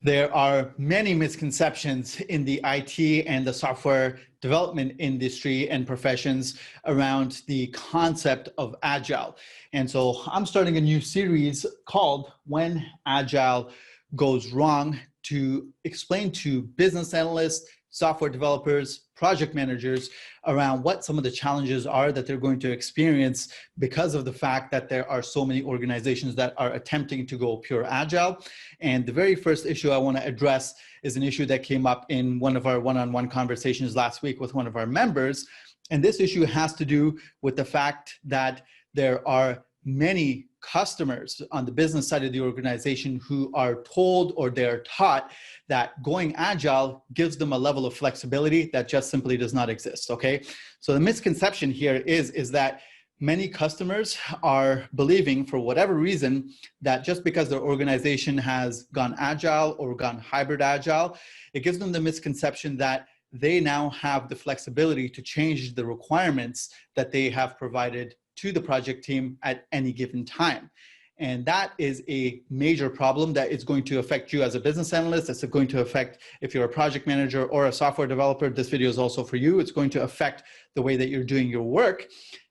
There are many misconceptions in the IT and the software development industry and professions around the concept of Agile. And so I'm starting a new series called When Agile Goes Wrong to explain to business analysts, software developers, project managers around what some of the challenges are that they're going to experience because of the fact that there are so many organizations that are attempting to go pure Agile. And the very first issue I want to address is an issue that came up in one of our one-on-one conversations last week with one of our members. And this issue has to do with the fact that there are many customers on the business side of the organization who are told or they're taught that going Agile gives them a level of flexibility that just simply does not exist, okay? So the misconception here is that many customers are believing, for whatever reason, that just because their organization has gone Agile or gone hybrid Agile, it gives them the misconception that they now have the flexibility to change the requirements that they have provided to the project team at any given time. And that is a major problem that is going to affect you as a business analyst. It's going to affect if you're a project manager or a software developer. This video is also for you. It's going to affect the way that you're doing your work.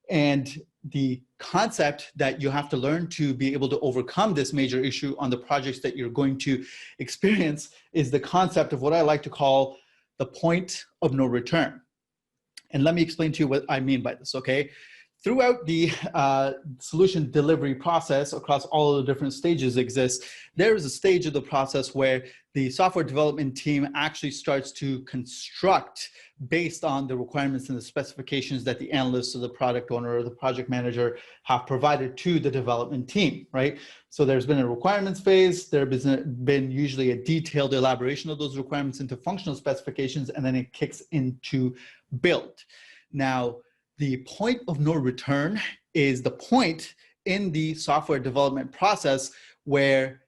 And the concept that you have to learn to be able to overcome this major issue on the projects that you're going to experience is the concept of what I like to call the point of no return. And let me explain to you what I mean by this, okay? Throughout the solution delivery process across all of the different stages exists, there is a stage of the process where the software development team actually starts to construct based on the requirements and the specifications that the analyst or the product owner or the project manager have provided to the development team, right? So there's been a requirements phase, there's been usually a detailed elaboration of those requirements into functional specifications, and then it kicks into build. Now, the point of no return is the point in the software development process where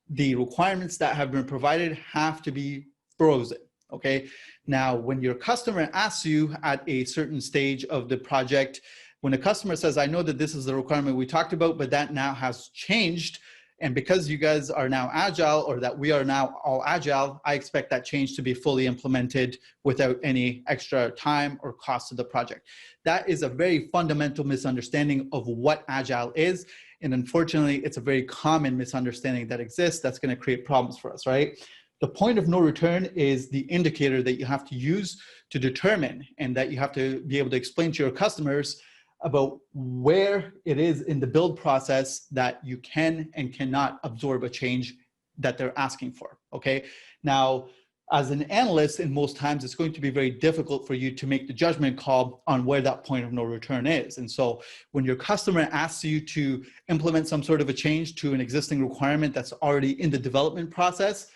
the requirements that have been provided have to be frozen, okay? Now, when your customer asks you at a certain stage of the project, when a customer says, I know that this is the requirement we talked about, but that now has changed, and because you guys are now Agile, or that we are now all Agile, I expect that change to be fully implemented without any extra time or cost to the project. That is a very fundamental misunderstanding of what Agile is. And unfortunately, it's a very common misunderstanding that exists that's going to create problems for us, right? The point of no return is the indicator that you have to use to determine and that you have to be able to explain to your customers about where it is in the build process that you can and cannot absorb a change that they're asking for, okay? Now, as an analyst, in most times, it's going to be very difficult for you to make the judgment call on where that point of no return is. And so when your customer asks you to implement some sort of a change to an existing requirement that's already in the development process,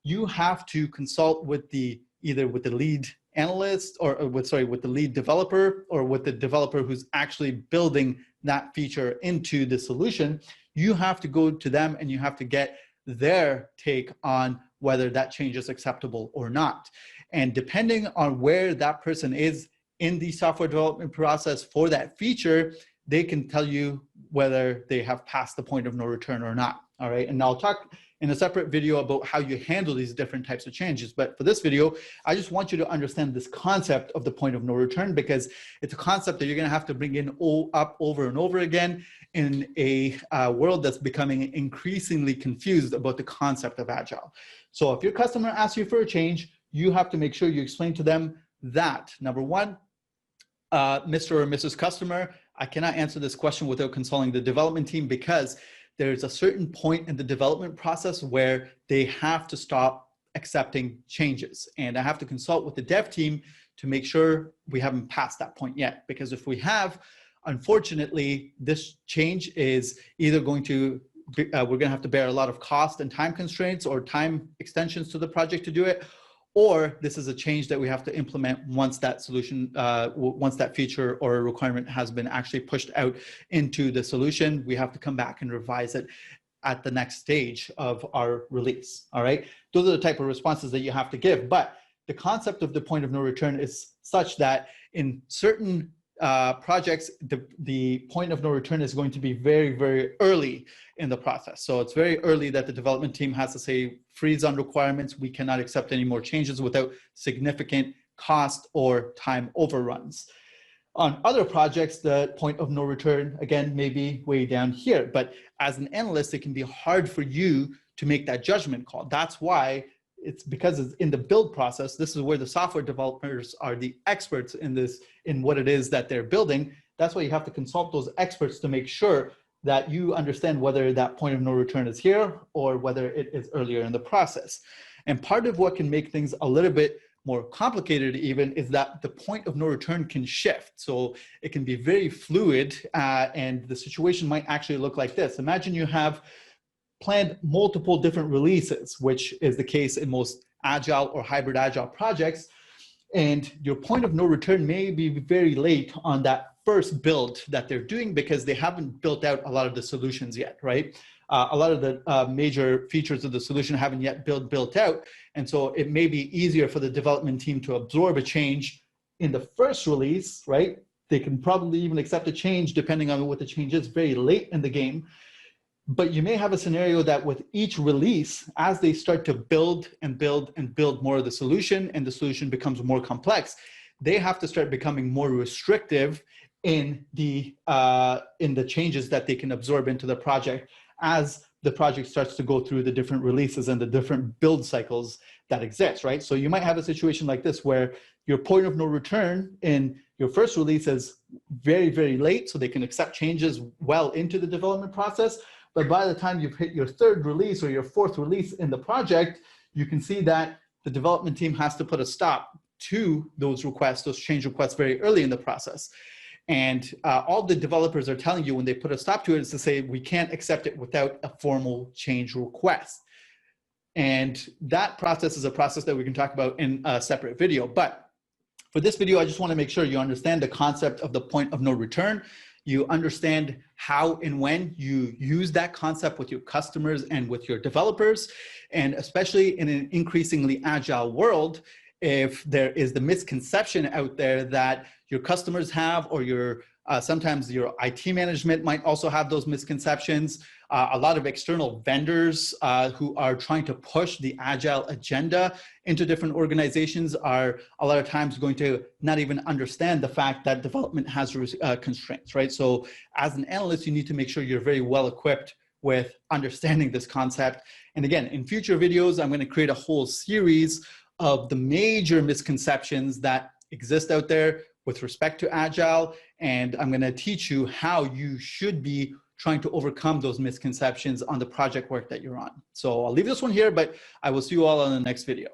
you have to consult with either with the lead analyst or with the lead developer or with the developer who's actually building that feature into the solution. You have to go to them and you have to get their take on whether that change is acceptable or not. And depending on where that person is in the software development process for that feature, they can tell you whether they have passed the point of no return or not, all right? And I'll talk in a separate video about how you handle these different types of changes. But for this video, I just want you to understand this concept of the point of no return, because it's a concept that you're gonna have to bring in up over and over again in a world that's becoming increasingly confused about the concept of Agile. So if your customer asks you for a change, you have to make sure you explain to them that, number one, Mr. or Mrs. Customer, I cannot answer this question without consulting the development team, because there's a certain point in the development process where they have to stop accepting changes. And I have to consult with the dev team to make sure we haven't passed that point yet. Because if we have, unfortunately, this change is either going to, we're gonna have to bear a lot of cost and time constraints or time extensions to the project to do it, or this is a change that we have to implement once that solution, once that feature or requirement has been actually pushed out into the solution. We have to come back and revise it at the next stage of our release, all right? Those are the type of responses that you have to give. But the concept of the point of no return is such that in certain projects, the point of no return is going to be very, very early in the process. So it's very early that the development team has to say, freeze on requirements. We cannot accept any more changes without significant cost or time overruns. On other projects, the point of no return, again, may be way down here. But as an analyst, it can be hard for you to make that judgment call. That's why it's because it's in the build process. This is where the software developers are the experts in this, in what it is that they're building. That's why you have to consult those experts to make sure that you understand whether that point of no return is here or whether it is earlier in the process. And part of what can make things a little bit more complicated even is that the point of no return can shift. So it can be very fluid, and the situation might actually look like this. Imagine you have planned multiple different releases, which is the case in most Agile or hybrid Agile projects. And your point of no return may be very late on that first build that they're doing because they haven't built out a lot of the solutions yet, right? A lot of the major features of the solution haven't yet built out. And so it may be easier for the development team to absorb a change in the first release, right? They can probably even accept a change depending on what the change is very late in the game. But you may have a scenario that with each release, as they start to build and build and build more of the solution and the solution becomes more complex, they have to start becoming more restrictive in the changes that they can absorb into the project as the project starts to go through the different releases and the different build cycles that exist, right? So you might have a situation like this where your point of no return in your first release is very, very late, so they can accept changes well into the development process. But by the time you've hit your third release or your fourth release in the project, you can see that the development team has to put a stop to those requests, those change requests very early in the process. And all the developers are telling you when they put a stop to it is to say, we can't accept it without a formal change request. And that process is a process that we can talk about in a separate video. But for this video, I just want to make sure you understand the concept of the point of no return. You understand how and when you use that concept with your customers and with your developers. And especially in an increasingly agile world, if there is the misconception out there that your customers have, or your sometimes your IT management might also have those misconceptions. A lot of external vendors who are trying to push the Agile agenda into different organizations are a lot of times going to not even understand the fact that development has constraints, right? So as an analyst, you need to make sure you're very well equipped with understanding this concept. And again, in future videos, I'm going to create a whole series of the major misconceptions that exist out there with respect to Agile, and I'm going to teach you how you should be trying to overcome those misconceptions on the project work that you're on. So I'll leave this one here, but I will see you all on the next video.